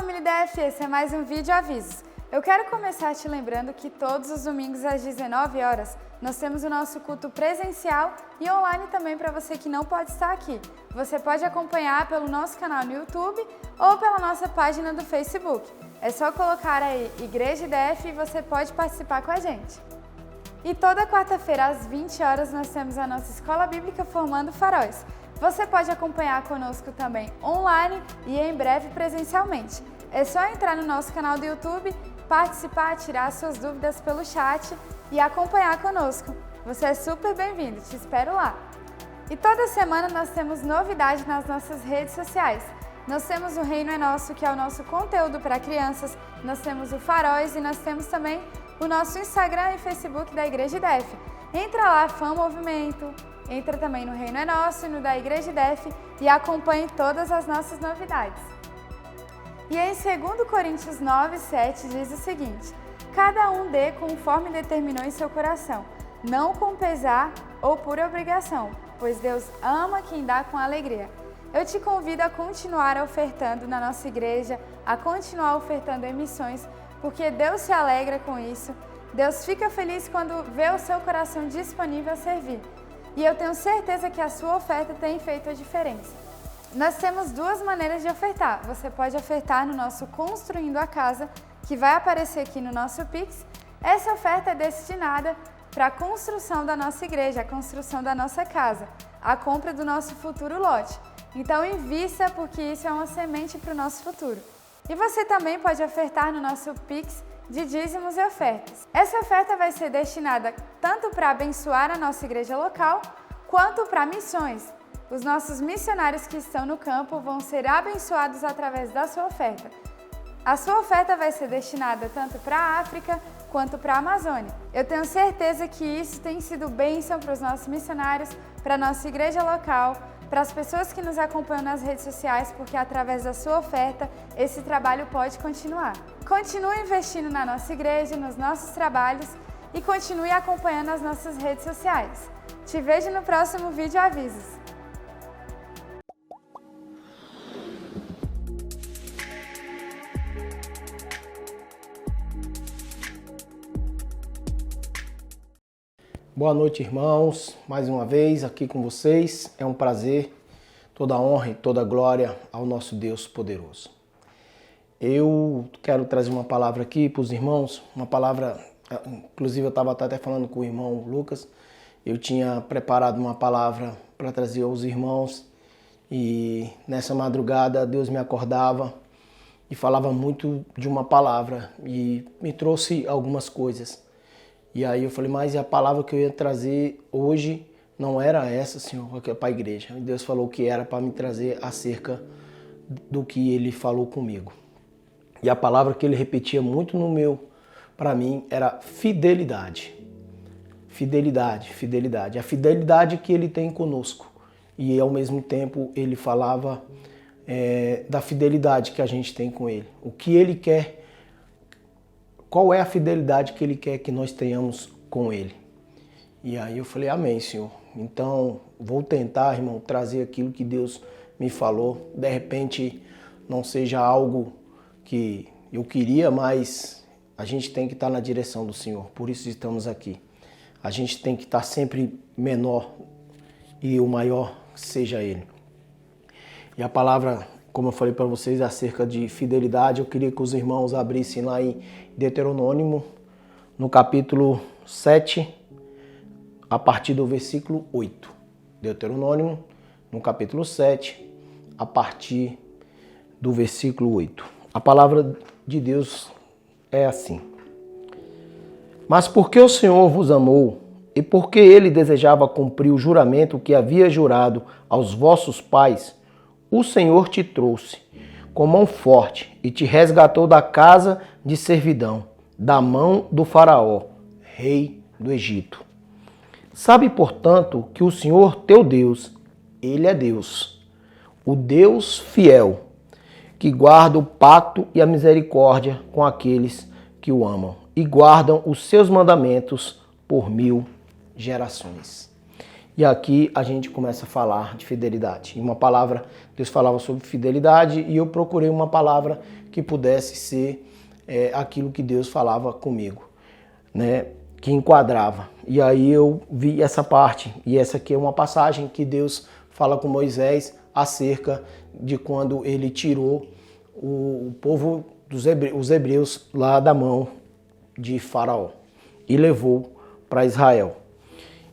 família IDF, esse é mais um vídeo avisos. Eu quero começar te lembrando que todos os domingos às 19 horas nós temos o nosso culto presencial e online também para você que não pode estar aqui. Você pode acompanhar pelo nosso canal no YouTube ou pela nossa página do Facebook. É só colocar aí Igreja IDF e você pode participar com a gente. E toda quarta-feira às 20 horas nós temos a nossa Escola Bíblica Formando Faróis. Você pode acompanhar conosco também online e em breve presencialmente. É só entrar no nosso canal do YouTube, participar, tirar suas dúvidas pelo chat e acompanhar conosco. Você é super bem-vindo, te espero lá. E toda semana nós temos novidade nas nossas redes sociais. Nós temos o Reino é Nosso, que é o nosso conteúdo para crianças, nós temos o Faróis e nós temos também o nosso Instagram e Facebook da Igreja IDF. Entra lá, Fã Movimento, entra também no Reino é Nosso e no da Igreja IDF e acompanhe todas as nossas novidades. E em 2 Coríntios 9, 7 diz o seguinte: cada um dê conforme determinou em seu coração, não com pesar ou por obrigação, pois Deus ama quem dá com alegria. Eu te convido a continuar ofertando na nossa igreja, a continuar ofertando em missões, porque Deus se alegra com isso. Deus fica feliz quando vê o seu coração disponível a servir. E eu tenho certeza que a sua oferta tem feito a diferença. Nós temos duas maneiras de ofertar. Você pode ofertar no nosso Construindo a Casa, que vai aparecer aqui no nosso Pix. Essa oferta é destinada para a construção da nossa igreja, a construção da nossa casa, a compra do nosso futuro lote. Então invista, porque isso é uma semente para o nosso futuro. E você também pode ofertar no nosso Pix de dízimos e ofertas. Essa oferta vai ser destinada tanto para abençoar a nossa igreja local, quanto para missões. Os nossos missionários que estão no campo vão ser abençoados através da sua oferta. A sua oferta vai ser destinada tanto para a África, quanto para a Amazônia. Eu tenho certeza que isso tem sido bênção para os nossos missionários, para a nossa igreja local, para as pessoas que nos acompanham nas redes sociais, porque através da sua oferta, esse trabalho pode continuar. Continue investindo na nossa igreja, nos nossos trabalhos e continue acompanhando as nossas redes sociais. Te vejo no próximo vídeo avisos. Boa noite, irmãos. Mais uma vez aqui com vocês. É um prazer, toda honra e toda glória ao nosso Deus poderoso. Eu quero trazer uma palavra aqui para os irmãos, uma palavra, inclusive eu estava até falando com o irmão Lucas, eu tinha preparado uma palavra para trazer aos irmãos e nessa madrugada Deus me acordava e falava muito de uma palavra e me trouxe algumas coisas. E aí eu falei, mas a palavra que eu ia trazer hoje não era essa, Senhor, para a igreja. E Deus falou que era para me trazer acerca do que Ele falou comigo. E a palavra que Ele repetia muito para mim, era fidelidade. Fidelidade, fidelidade. A fidelidade que Ele tem conosco. E ao mesmo tempo Ele falava da fidelidade que a gente tem com Ele. O que Ele quer. Qual é a fidelidade que Ele quer que nós tenhamos com Ele? E aí eu falei, amém, Senhor. Então, vou tentar, irmão, trazer aquilo que Deus me falou. De repente, não seja algo que eu queria, mas a gente tem que estar na direção do Senhor. Por isso estamos aqui. A gente tem que estar sempre menor e o maior seja Ele. E a palavra, como eu falei para vocês, acerca de fidelidade, eu queria que os irmãos abrissem lá em Deuteronômio, no capítulo 7, a partir do versículo 8. Deuteronômio, no capítulo 7, a partir do versículo 8. A palavra de Deus é assim. Mas porque o Senhor vos amou, e porque Ele desejava cumprir o juramento que havia jurado aos vossos pais, o Senhor te trouxe com mão forte e te resgatou da casa de servidão, da mão do faraó, rei do Egito. Sabe, portanto, que o Senhor teu Deus, Ele é Deus, o Deus fiel, que guarda o pacto e a misericórdia com aqueles que o amam e guardam os seus mandamentos por 1000 gerações. E aqui a gente começa a falar de fidelidade. Em uma palavra, Deus falava sobre fidelidade e eu procurei uma palavra que pudesse ser aquilo que Deus falava comigo, né? Que enquadrava. E aí eu vi essa parte, e essa aqui é uma passagem que Deus fala com Moisés acerca de quando ele tirou o povo os hebreus lá da mão de Faraó e levou para Israel.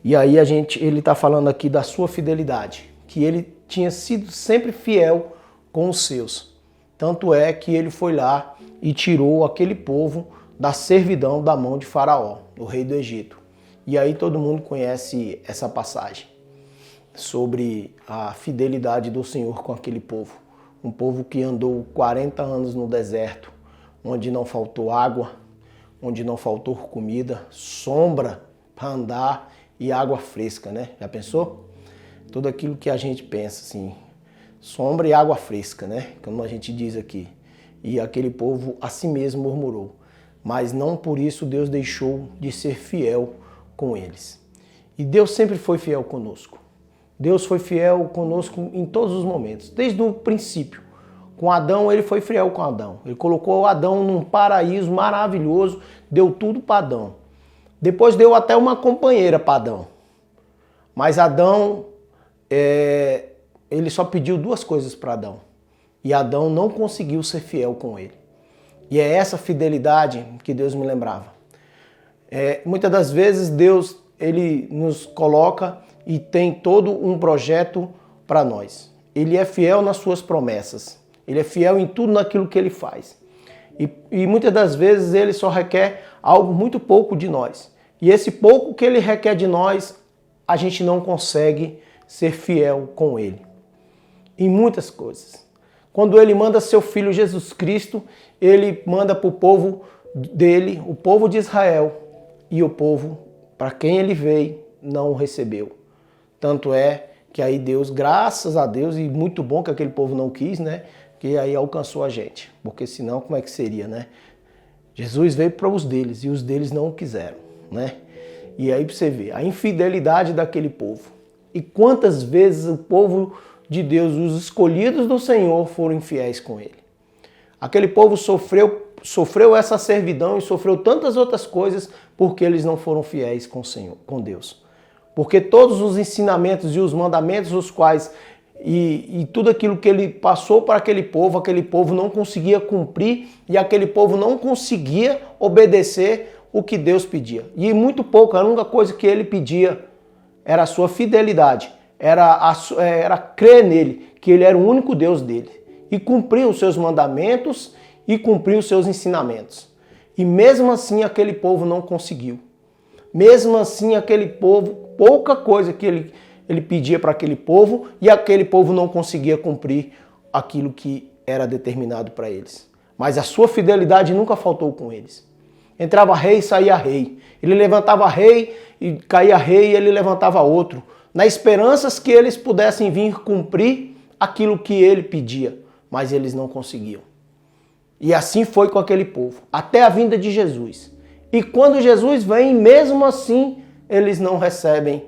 E aí ele está falando aqui da sua fidelidade, que ele tinha sido sempre fiel com os seus. Tanto é que ele foi lá e tirou aquele povo da servidão da mão de Faraó, o rei do Egito. E aí todo mundo conhece essa passagem sobre a fidelidade do Senhor com aquele povo. Um povo que andou 40 anos no deserto, onde não faltou água, onde não faltou comida, sombra para andar e água fresca, né? Já pensou? Tudo aquilo que a gente pensa, assim, sombra e água fresca, né? Como a gente diz aqui. E aquele povo a si mesmo murmurou. Mas não por isso Deus deixou de ser fiel com eles. E Deus sempre foi fiel conosco. Deus foi fiel conosco em todos os momentos, desde o princípio. Com Adão, ele foi fiel com Adão. Ele colocou Adão num paraíso maravilhoso, deu tudo para Adão. Depois deu até uma companheira para Adão. Mas Adão, ele só pediu duas coisas para Adão. E Adão não conseguiu ser fiel com ele. E é essa fidelidade que Deus me lembrava. Muitas das vezes Deus ele nos coloca e tem todo um projeto para nós. Ele é fiel nas suas promessas. Ele é fiel em tudo naquilo que ele faz. E muitas das vezes ele só requer algo muito pouco de nós. E esse pouco que ele requer de nós, a gente não consegue ser fiel com ele. Em muitas coisas. Quando ele manda seu filho Jesus Cristo, ele manda para o povo dele, o povo de Israel, e o povo para quem ele veio não o recebeu. Tanto é que aí Deus, graças a Deus, e muito bom que aquele povo não quis, né? Que aí alcançou a gente. Porque senão como é que seria, né? Jesus veio para os deles e os deles não o quiseram, né? E aí você vê a infidelidade daquele povo. E quantas vezes o povo de Deus, os escolhidos do Senhor, foram infiéis com ele. Aquele povo sofreu essa servidão e sofreu tantas outras coisas porque eles não foram fiéis com o Senhor, com Deus. Porque todos os ensinamentos e os mandamentos, os quais e tudo aquilo que ele passou para aquele povo não conseguia cumprir e aquele povo não conseguia obedecer o que Deus pedia. E muito pouco, a única coisa que ele pedia era a sua fidelidade, era crer nele, que ele era o único Deus dele. E cumprir os seus mandamentos e cumprir os seus ensinamentos. E mesmo assim aquele povo não conseguiu. Mesmo assim aquele povo, pouca coisa que ele pedia para aquele povo e aquele povo não conseguia cumprir aquilo que era determinado para eles. Mas a sua fidelidade nunca faltou com eles. Entrava rei e saía rei. Ele levantava rei e caía rei e ele levantava outro. Na esperança que eles pudessem vir cumprir aquilo que ele pedia. Mas eles não conseguiam. E assim foi com aquele povo, até a vinda de Jesus. E quando Jesus vem, mesmo assim, eles não recebem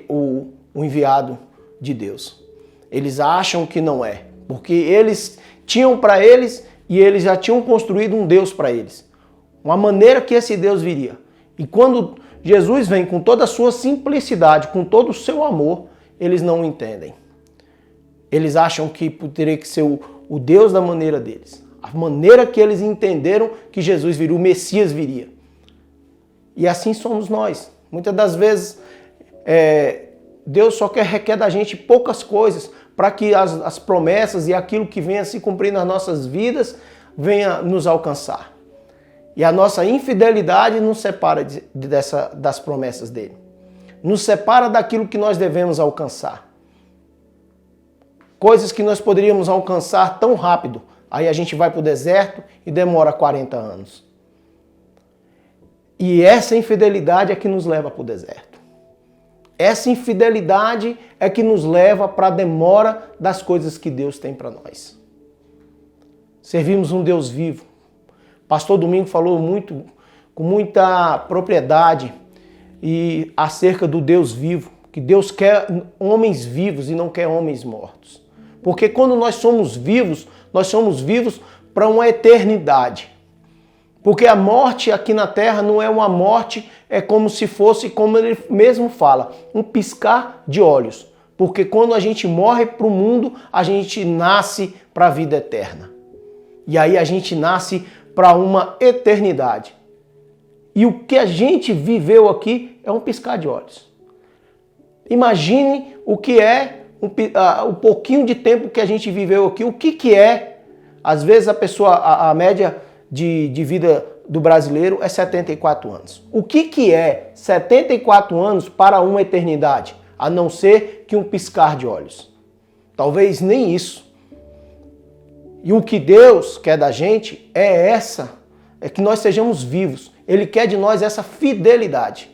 o enviado de Deus. Eles acham que não é, porque eles tinham para eles e eles já tinham construído um Deus para eles. Uma maneira que esse Deus viria. E quando Jesus vem com toda a sua simplicidade, com todo o seu amor, eles não o entendem. Eles acham que teria que ser o Deus da maneira deles. A maneira que eles entenderam que Jesus viria, o Messias viria. E assim somos nós. Muitas das vezes, Deus só requer da gente poucas coisas para que as promessas e aquilo que venha se cumprir nas nossas vidas venha nos alcançar. E a nossa infidelidade nos separa das promessas dele. Nos separa daquilo que nós devemos alcançar. Coisas que nós poderíamos alcançar tão rápido. Aí a gente vai para o deserto e demora 40 anos. E essa infidelidade é que nos leva para o deserto. Essa infidelidade é que nos leva para a demora das coisas que Deus tem para nós. Servimos um Deus vivo. Pastor Domingo falou com muita propriedade acerca do Deus vivo. Que Deus quer homens vivos e não quer homens mortos. Porque quando nós somos vivos para uma eternidade. Porque a morte aqui na terra não é uma morte, é como se fosse, como ele mesmo fala, um piscar de olhos. Porque quando a gente morre para o mundo, a gente nasce para a vida eterna. E aí a gente nasce para uma eternidade. E o que a gente viveu aqui é um piscar de olhos. Imagine o que é o pouquinho de tempo que a gente viveu aqui. O que é, às vezes a média de vida do brasileiro é 74 anos. O que é 74 anos para uma eternidade? A não ser que um piscar de olhos. Talvez nem isso. E o que Deus quer da gente é que nós sejamos vivos. Ele quer de nós essa fidelidade.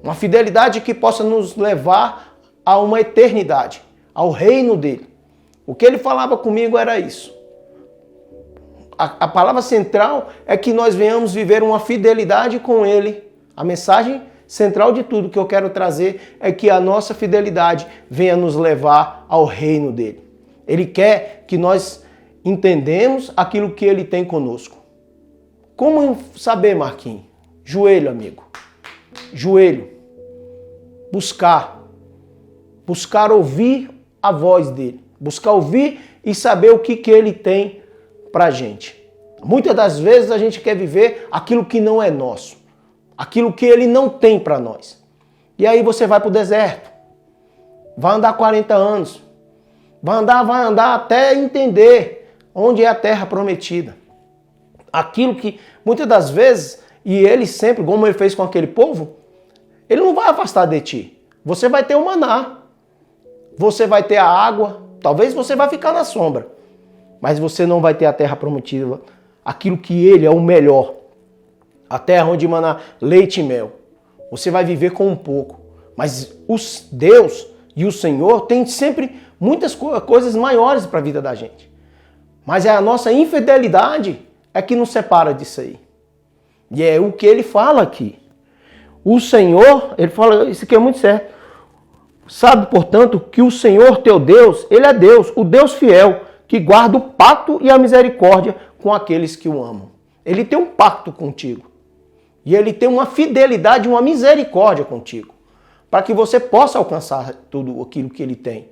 Uma fidelidade que possa nos levar a uma eternidade, ao reino dele. O que ele falava comigo era isso. A palavra central é que nós venhamos viver uma fidelidade com ele. A mensagem central de tudo que eu quero trazer é que a nossa fidelidade venha nos levar ao reino dele. Ele quer que nós entendemos aquilo que ele tem conosco. Como saber, Marquinhos? Joelho, amigo. Joelho. Buscar ouvir a voz dele. Buscar ouvir e saber o que ele tem pra gente. Muitas das vezes a gente quer viver aquilo que não é nosso. Aquilo que ele não tem para nós. E aí você vai pro deserto. Vai andar 40 anos. Vai andar até entender onde é a terra prometida. Aquilo que muitas das vezes, e ele sempre, como ele fez com aquele povo, ele não vai afastar de ti. Você vai ter o maná. Você vai ter a água. Talvez você vai ficar na sombra. Mas você não vai ter a terra prometida. Aquilo que ele é o melhor. A terra onde mana leite e mel. Você vai viver com um pouco. Mas Deus e o Senhor têm sempre muitas coisas maiores para a vida da gente. Mas é a nossa infidelidade é que nos separa disso aí. E é o que ele fala aqui. O Senhor, ele fala, isso aqui é muito certo. Sabe, portanto, que o Senhor teu Deus, ele é Deus, o Deus fiel, que guarda o pacto e a misericórdia com aqueles que o amam. Ele tem um pacto contigo. E ele tem uma fidelidade, uma misericórdia contigo. Para que você possa alcançar tudo aquilo que ele tem.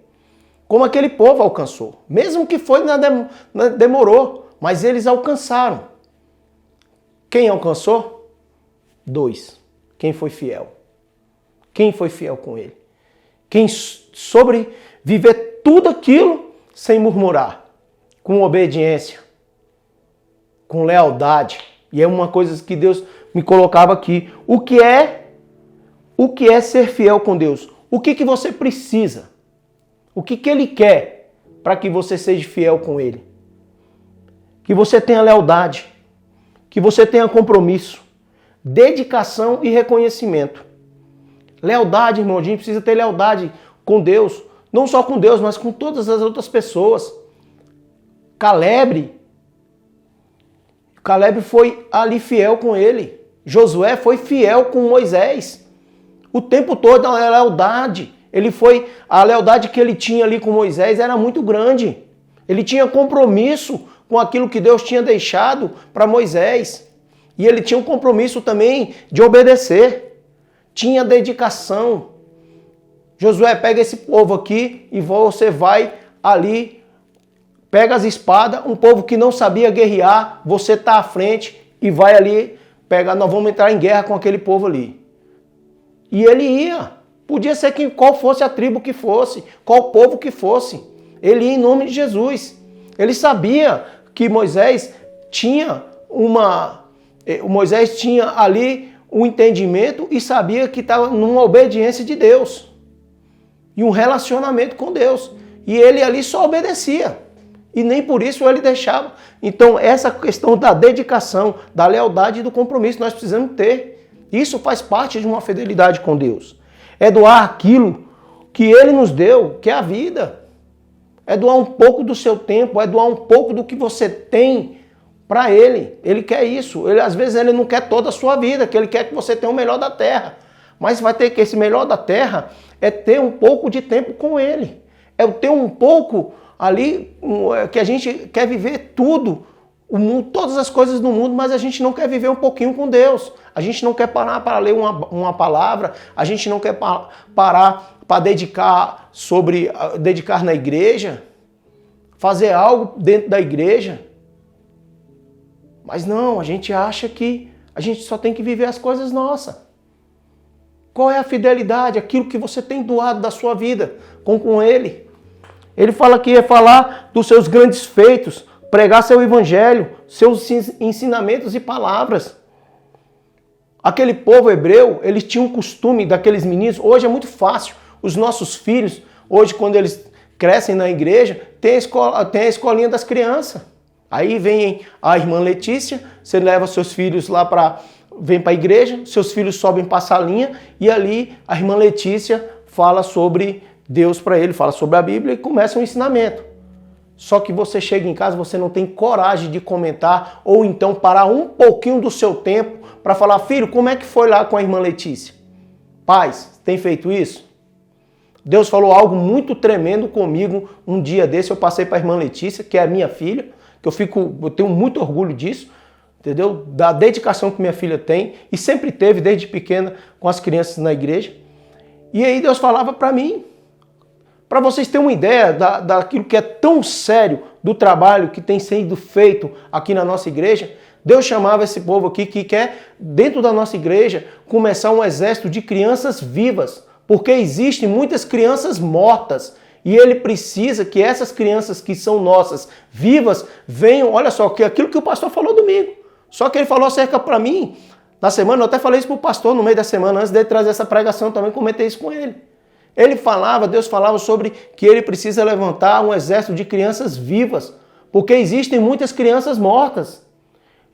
Como aquele povo alcançou. Mesmo que demorou, mas eles alcançaram. Quem alcançou? 2. Quem foi fiel? Quem foi fiel com ele? Quem sobreviver tudo aquilo sem murmurar. Com obediência. Com lealdade. E é uma coisa que Deus me colocava aqui. O que é ser fiel com Deus? O que você precisa? O que ele quer para que você seja fiel com ele? Que você tenha lealdade. Que você tenha compromisso. Dedicação e reconhecimento. Lealdade, irmão, a gente precisa ter lealdade com Deus. Não só com Deus, mas com todas as outras pessoas. Caleb foi ali fiel com ele. Josué foi fiel com Moisés. O tempo todo a lealdade. A lealdade que ele tinha ali com Moisés era muito grande. Ele tinha compromisso com aquilo que Deus tinha deixado para Moisés. E ele tinha um compromisso também de obedecer. Tinha dedicação. Josué, pega esse povo aqui e você vai ali, pega as espadas, um povo que não sabia guerrear, você está à frente e vai ali, nós vamos entrar em guerra com aquele povo ali. E ele ia. Podia ser qual fosse a tribo que fosse, qual povo que fosse. Ele ia em nome de Jesus. Ele sabia que Moisés tinha ali um entendimento e sabia que estava numa obediência de Deus. E um relacionamento com Deus. E ele ali só obedecia. E nem por isso ele deixava. Então essa questão da dedicação, da lealdade e do compromisso nós precisamos ter. Isso faz parte de uma fidelidade com Deus. É doar aquilo que ele nos deu, que é a vida. É doar um pouco do seu tempo, é doar um pouco do que você tem para ele. Ele quer isso. Às vezes ele não quer toda a sua vida, que ele quer que você tenha o melhor da terra. Mas vai ter que esse melhor da terra é ter um pouco de tempo com ele. É ter um pouco ali que a gente quer viver tudo o mundo, todas as coisas do mundo, mas a gente não quer viver um pouquinho com Deus. A gente não quer parar para ler uma palavra, a gente não quer parar para dedicar na igreja, fazer algo dentro da igreja. Mas não, a gente acha que a gente só tem que viver as coisas nossas. Qual é a fidelidade? Aquilo que você tem doado da sua vida com Ele. Ele fala que é falar dos seus grandes feitos, pregar seu evangelho, seus ensinamentos e palavras. Aquele povo hebreu, eles tinham um costume daqueles meninos. Hoje é muito fácil. Os nossos filhos, hoje quando eles crescem na igreja, tem a escolinha das crianças. Aí vem a irmã Letícia, você leva seus filhos lá vem para a igreja, seus filhos sobem para a salinha e ali a irmã Letícia fala sobre Deus para ele, fala sobre a Bíblia e começa um ensinamento. Só que você chega em casa, você não tem coragem de comentar ou então parar um pouquinho do seu tempo para falar, filho, como é que foi lá com a irmã Letícia? Pais, tem feito isso? Deus falou algo muito tremendo comigo um dia desse, eu passei para a irmã Letícia, que é a minha filha, que eu tenho muito orgulho disso, entendeu? Da dedicação que minha filha tem e sempre teve desde pequena com as crianças na igreja. E aí Deus falava para mim, para vocês terem uma ideia daquilo que é tão sério do trabalho que tem sido feito aqui na nossa igreja, Deus chamava esse povo aqui que quer, dentro da nossa igreja, começar um exército de crianças vivas, porque existem muitas crianças mortas. E ele precisa que essas crianças que são nossas, vivas, venham, olha só, que aquilo que o pastor falou domingo. Só que ele falou acerca para mim, na semana, eu até falei isso para o pastor no meio da semana, antes de trazer essa pregação, também comentei isso com ele. Deus falava sobre que ele precisa levantar um exército de crianças vivas, porque existem muitas crianças mortas.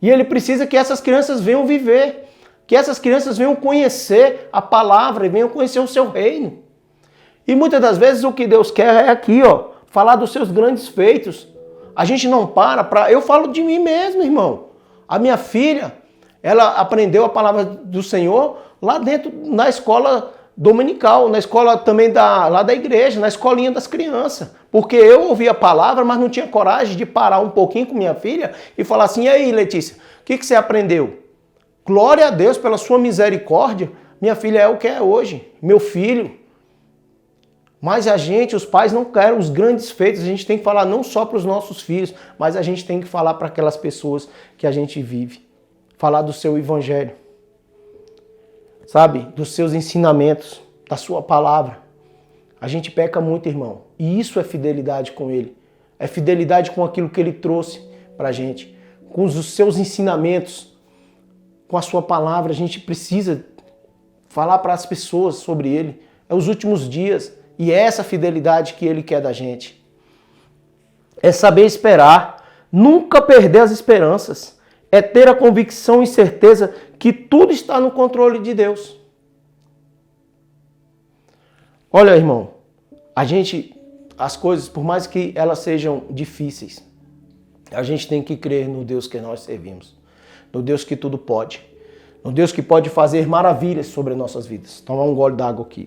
E ele precisa que essas crianças venham viver, que essas crianças venham conhecer a palavra e venham conhecer o seu reino. E muitas das vezes o que Deus quer é aqui, ó, falar dos seus grandes feitos. A gente não para. Eu falo de mim mesmo, irmão. A minha filha, ela aprendeu a palavra do Senhor lá dentro, na escola dominical, na escola também lá da igreja, na escolinha das crianças. Porque eu ouvi a palavra, mas não tinha coragem de parar um pouquinho com minha filha e falar assim, e aí, Letícia, o que você aprendeu? Glória a Deus pela sua misericórdia. Minha filha é o que é hoje, meu filho. Mas a gente, os pais, não querem os grandes feitos. A gente tem que falar não só para os nossos filhos, mas a gente tem que falar para aquelas pessoas que a gente vive. Falar do seu evangelho. Sabe? Dos seus ensinamentos, da sua palavra. A gente peca muito, irmão. E isso é fidelidade com ele. É fidelidade com aquilo que ele trouxe para a gente. Com os seus ensinamentos, com a sua palavra. A gente precisa falar para as pessoas sobre ele. É os últimos dias. E é essa fidelidade que ele quer da gente. É saber esperar, nunca perder as esperanças. É ter a convicção e certeza que tudo está no controle de Deus. Olha, irmão, as coisas, por mais que elas sejam difíceis, a gente tem que crer no Deus que nós servimos. No Deus que tudo pode. No Deus que pode fazer maravilhas sobre as nossas vidas. Tomar um gole d'água aqui.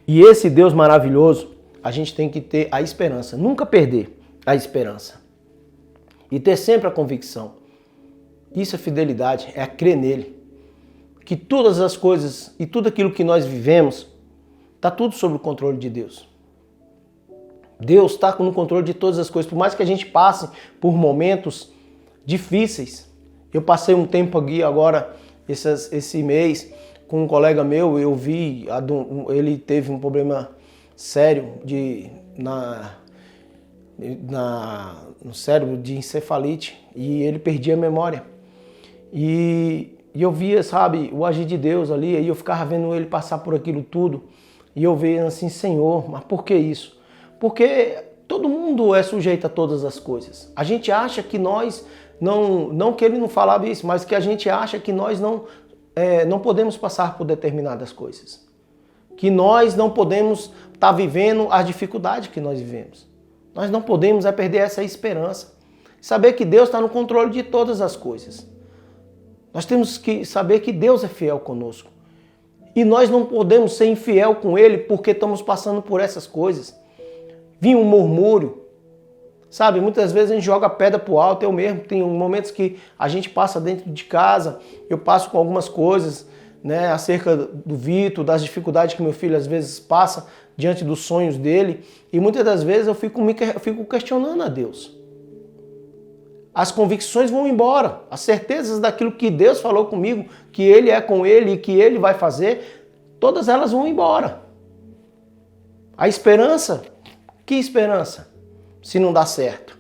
E esse Deus maravilhoso, a gente tem que ter a esperança, nunca perder a esperança. E ter sempre a convicção. Isso é fidelidade, é crer nele. Que todas as coisas e tudo aquilo que nós vivemos, está tudo sob o controle de Deus. Deus está no controle de todas as coisas. Por mais que a gente passe por momentos difíceis. Eu passei um tempo aqui agora, esse mês, com um colega meu, eu vi, ele teve um problema sério no cérebro de encefalite e ele perdia a memória. E eu via, sabe, o agir de Deus ali, aí eu ficava vendo ele passar por aquilo tudo e eu via assim, Senhor, mas por que isso? Porque todo mundo é sujeito a todas as coisas. A gente acha que nós, não que ele não falava isso, mas que a gente acha que nós não podemos passar por determinadas coisas. Que nós não podemos estar vivendo as dificuldades que nós vivemos. Nós não podemos perder essa esperança. Saber que Deus está no controle de todas as coisas. Nós temos que saber que Deus é fiel conosco. E nós não podemos ser infiel com Ele porque estamos passando por essas coisas. vinha um murmúrio. Sabe, muitas vezes a gente joga pedra pro alto, eu mesmo. Tem momentos que a gente passa dentro de casa, eu passo com algumas coisas, né, acerca do Vitor, das dificuldades que meu filho às vezes passa diante dos sonhos dele. E muitas das vezes eu fico questionando a Deus. As convicções vão embora, as certezas daquilo que Deus falou comigo, que Ele é com Ele e que Ele vai fazer, todas elas vão embora. A esperança, que esperança? Se não dá certo.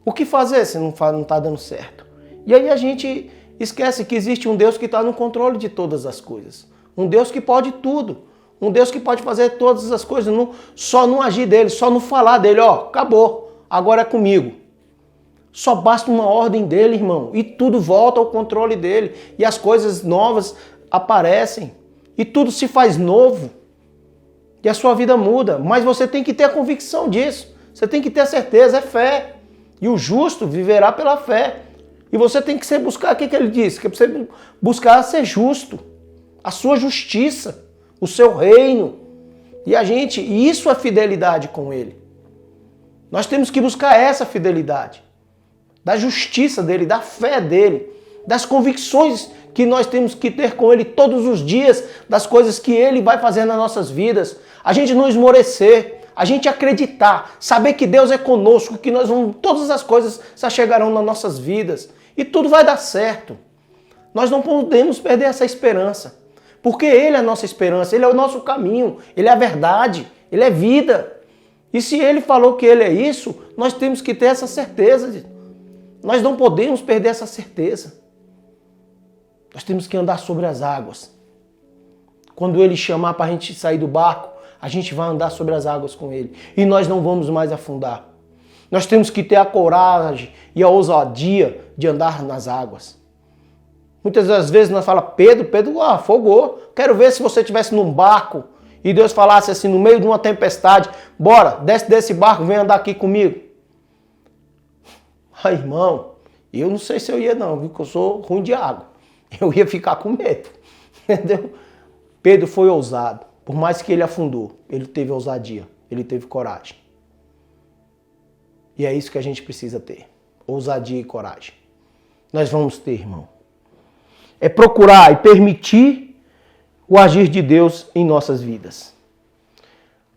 O que fazer se não está dando certo? E aí a gente esquece que existe um Deus que está no controle de todas as coisas. Um Deus que pode tudo. Um Deus que pode fazer todas as coisas, só não agir dele, só não falar dele. Ó, acabou, agora é comigo. Só basta uma ordem dele, irmão, e tudo volta ao controle dele. E as coisas novas aparecem. E tudo se faz novo. E a sua vida muda. Mas você tem que ter a convicção disso. Você tem que ter a certeza, é fé. E o justo viverá pela fé. E você tem que buscar, o que ele disse? Que você buscar ser justo. A sua justiça. O seu reino. E isso é fidelidade com ele. Nós temos que buscar essa fidelidade. Da justiça dele, da fé dele, das convicções que nós temos que ter com ele todos os dias, das coisas que ele vai fazer nas nossas vidas. A gente não esmorecer, a gente acreditar, saber que Deus é conosco, que todas as coisas se chegarão nas nossas vidas e tudo vai dar certo. Nós não podemos perder essa esperança, porque Ele é a nossa esperança, Ele é o nosso caminho, Ele é a verdade, Ele é vida. E se Ele falou que Ele é isso, nós temos que ter essa certeza. Nós não podemos perder essa certeza. Nós temos que andar sobre as águas. Quando Ele chamar para a gente sair do barco, a gente vai andar sobre as águas com Ele. E nós não vamos mais afundar. Nós temos que ter a coragem e a ousadia de andar nas águas. Muitas das vezes nós falamos, Pedro afogou. Quero ver se você estivesse num barco e Deus falasse assim, no meio de uma tempestade, bora, desce desse barco, vem andar aqui comigo. Ah, irmão, eu não sei se eu ia não, viu? Porque eu sou ruim de água. Eu ia ficar com medo, entendeu? Pedro foi ousado. Por mais que ele afundou, ele teve ousadia, ele teve coragem. E é isso que a gente precisa ter, ousadia e coragem. Nós vamos ter, irmão. É procurar e permitir o agir de Deus em nossas vidas.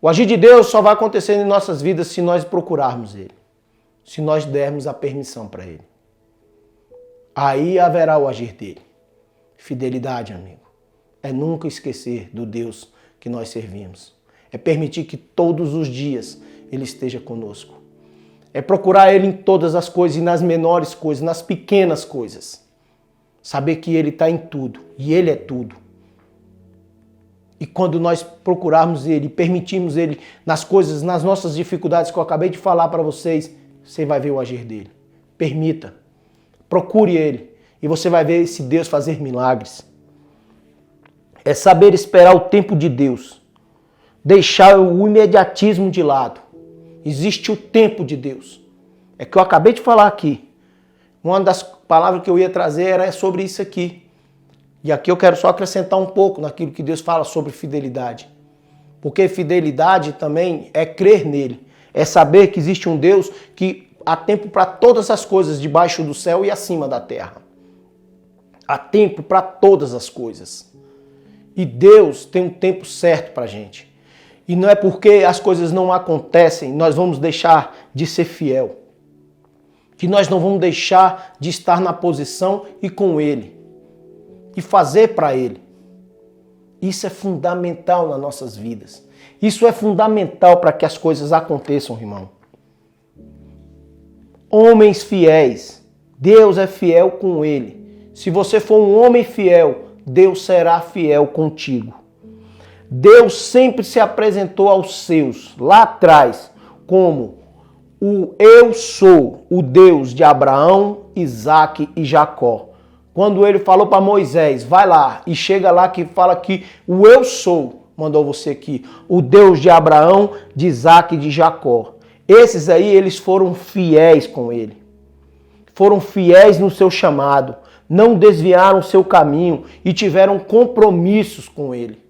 O agir de Deus só vai acontecer em nossas vidas se nós procurarmos Ele. Se nós dermos a permissão para Ele. Aí haverá o agir dele. Fidelidade, amigo. É nunca esquecer do Deus que nós servimos. É permitir que todos os dias Ele esteja conosco. É procurar Ele em todas as coisas, e nas menores coisas, nas pequenas coisas. Saber que Ele está em tudo, e Ele é tudo. E quando nós procurarmos Ele, permitirmos Ele nas coisas, nas nossas dificuldades que eu acabei de falar para vocês, você vai ver o agir dele. Permita. Procure Ele. E você vai ver esse Deus fazer milagres. É saber esperar o tempo de Deus. Deixar o imediatismo de lado. Existe o tempo de Deus. É que eu acabei de falar aqui. Uma das palavras que eu ia trazer era sobre isso aqui. E aqui eu quero só acrescentar um pouco naquilo que Deus fala sobre fidelidade. Porque fidelidade também é crer nele. É saber que existe um Deus que há tempo para todas as coisas debaixo do céu e acima da terra. Há tempo para todas as coisas. E Deus tem um tempo certo para a gente. E não é porque as coisas não acontecem, nós vamos deixar de ser fiel. Que nós não vamos deixar de estar na posição e com Ele. E fazer para Ele. Isso é fundamental nas nossas vidas. Isso é fundamental para que as coisas aconteçam, irmão. Homens fiéis. Deus é fiel com ele. Se você for um homem fiel, Deus será fiel contigo. Deus sempre se apresentou aos seus, lá atrás, como o Eu Sou, o Deus de Abraão, Isaque e Jacó. Quando ele falou para Moisés, vai lá, e chega lá que fala que o Eu Sou mandou você aqui, o Deus de Abraão, de Isaque e de Jacó. Esses aí, eles foram fiéis com ele. Foram fiéis no seu chamado, não desviaram o seu caminho e tiveram compromissos com ele.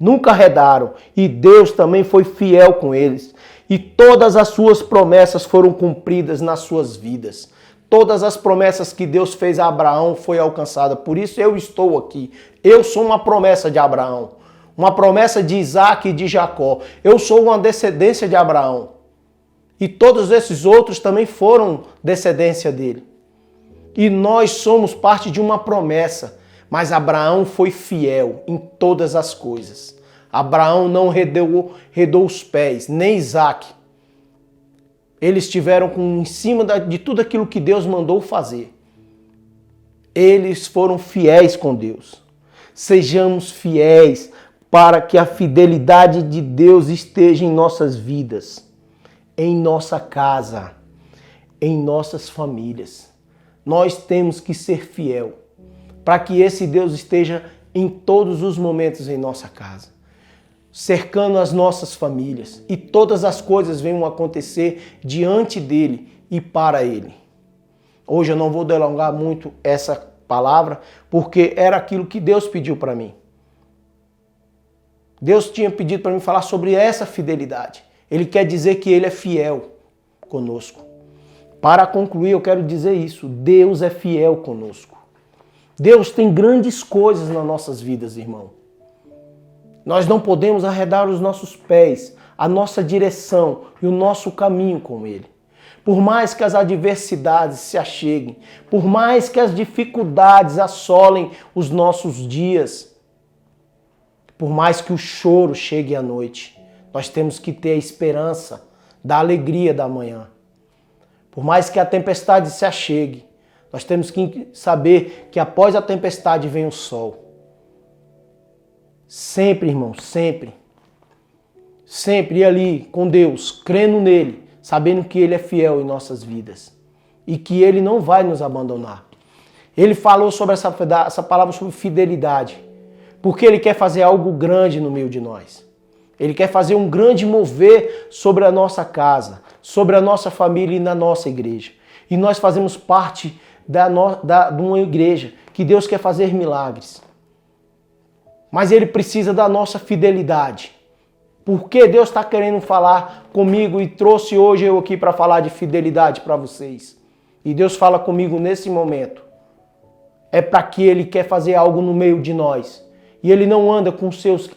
nunca arredaram, e Deus também foi fiel com eles. E todas as suas promessas foram cumpridas nas suas vidas. Todas as promessas que Deus fez a Abraão foi alcançada. Por isso eu estou aqui. Eu sou uma promessa de Abraão. Uma promessa de Isaac e de Jacó. Eu sou uma descendência de Abraão. E todos esses outros também foram descendência dele. E nós somos parte de uma promessa. Mas Abraão foi fiel em todas as coisas. Abraão não redou os pés, nem Isaac. Eles estiveram em cima de tudo aquilo que Deus mandou fazer. Eles foram fiéis com Deus. Sejamos fiéis para que a fidelidade de Deus esteja em nossas vidas, em nossa casa, em nossas famílias. Nós temos que ser fiel para que esse Deus esteja em todos os momentos em nossa casa, cercando as nossas famílias, e todas as coisas venham acontecer diante dele e para ele. Hoje eu não vou delongar muito essa palavra, porque era aquilo que Deus pediu para mim. Deus tinha pedido para mim falar sobre essa fidelidade. Ele quer dizer que ele é fiel conosco. Para concluir, eu quero dizer isso. Deus é fiel conosco. Deus tem grandes coisas nas nossas vidas, irmão. Nós não podemos arredar os nossos pés, a nossa direção e o nosso caminho com Ele. Por mais que as adversidades se acheguem, por mais que as dificuldades assolem os nossos dias, por mais que o choro chegue à noite, nós temos que ter a esperança da alegria da manhã. Por mais que a tempestade se achegue, nós temos que saber que após a tempestade vem o sol. Sempre, irmão, sempre. Sempre ir ali com Deus, crendo nele, sabendo que ele é fiel em nossas vidas e que ele não vai nos abandonar. Ele falou sobre essa palavra sobre fidelidade, porque ele quer fazer algo grande no meio de nós. Ele quer fazer um grande mover sobre a nossa casa, sobre a nossa família e na nossa igreja. E nós fazemos parte de uma igreja que Deus quer fazer milagres. Mas ele precisa da nossa fidelidade. Porque Deus está querendo falar comigo e trouxe hoje eu aqui para falar de fidelidade para vocês. E Deus fala comigo nesse momento. É para que ele quer fazer algo no meio de nós. E ele não anda com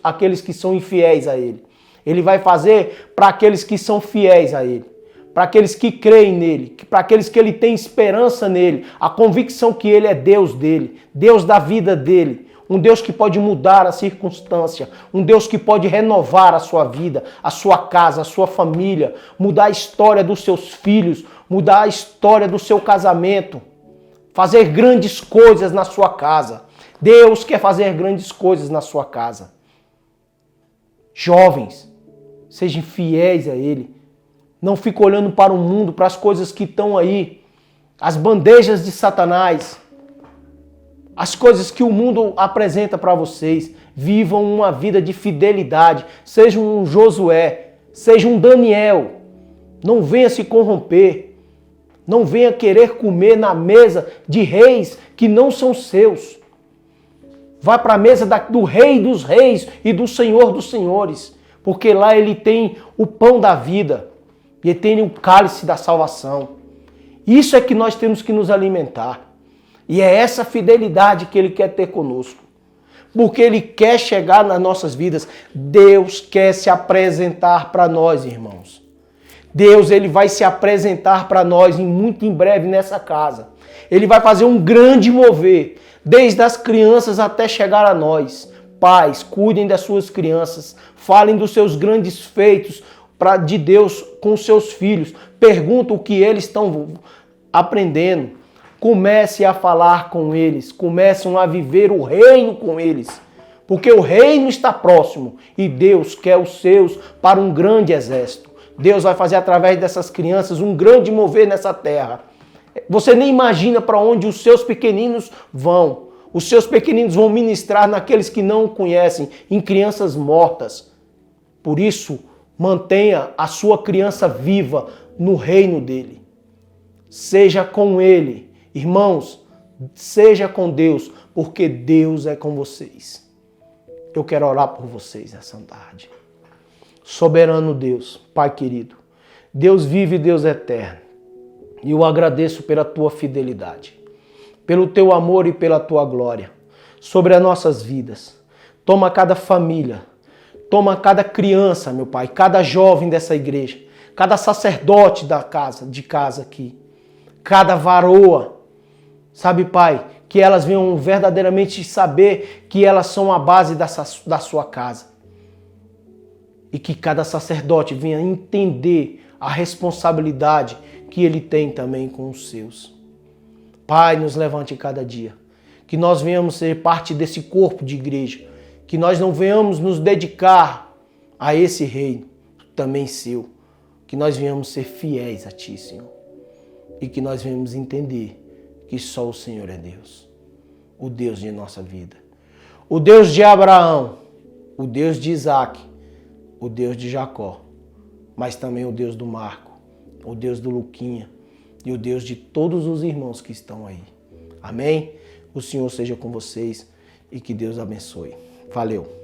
aqueles que são infiéis a ele. Ele vai fazer para aqueles que são fiéis a ele. Para aqueles que creem nele. Para aqueles que ele tem esperança nele. A convicção que ele é Deus dele. Deus da vida dele. Um Deus que pode mudar a circunstância. Um Deus que pode renovar a sua vida, a sua casa, a sua família. Mudar a história dos seus filhos. Mudar a história do seu casamento. Fazer grandes coisas na sua casa. Deus quer fazer grandes coisas na sua casa. Jovens, sejam fiéis a Ele. Não fiquem olhando para o mundo, para as coisas que estão aí. As bandejas de Satanás. As coisas que o mundo apresenta para vocês. Vivam uma vida de fidelidade. Seja um Josué, seja um Daniel. Não venha se corromper. Não venha querer comer na mesa de reis que não são seus. Vá para a mesa do Rei dos Reis e do Senhor dos Senhores. Porque lá ele tem o pão da vida. E ele tem o cálice da salvação. Isso é que nós temos que nos alimentar. E é essa fidelidade que ele quer ter conosco. Porque ele quer chegar nas nossas vidas. Deus quer se apresentar para nós, irmãos. Deus, ele vai se apresentar para nós muito em breve nessa casa. Ele vai fazer um grande mover, desde as crianças até chegar a nós. Pais, cuidem das suas crianças, falem dos seus grandes feitos de Deus com os seus filhos. Perguntam o que eles estão aprendendo. Comece a falar com eles, começam a viver o reino com eles. Porque o reino está próximo e Deus quer os seus para um grande exército. Deus vai fazer através dessas crianças um grande mover nessa terra. Você nem imagina para onde os seus pequeninos vão. Os seus pequeninos vão ministrar naqueles que não o conhecem, em crianças mortas. Por isso, mantenha a sua criança viva no reino dele. Seja com ele. Irmãos, seja com Deus, porque Deus é com vocês. eu quero orar por vocês nessa tarde. Soberano Deus, Pai querido, Deus vive e Deus eterno, e eu agradeço pela tua fidelidade, pelo teu amor e pela tua glória sobre as nossas vidas. Toma cada família, toma cada criança, meu Pai, cada jovem dessa igreja, cada sacerdote de casa aqui, cada varoa, sabe, Pai, que elas venham verdadeiramente saber que elas são a base da sua casa. E que cada sacerdote venha entender a responsabilidade que ele tem também com os seus. Pai, nos levante cada dia. Que nós venhamos ser parte desse corpo de igreja. Que nós não venhamos nos dedicar a esse reino também seu. Que nós venhamos ser fiéis a Ti, Senhor. E que nós venhamos entender que só o Senhor é Deus. O Deus de nossa vida. O Deus de Abraão. O Deus de Isaac. O Deus de Jacó. Mas também o Deus do Marco. O Deus do Luquinha. E o Deus de todos os irmãos que estão aí. Amém? O Senhor seja com vocês e que Deus abençoe. Valeu!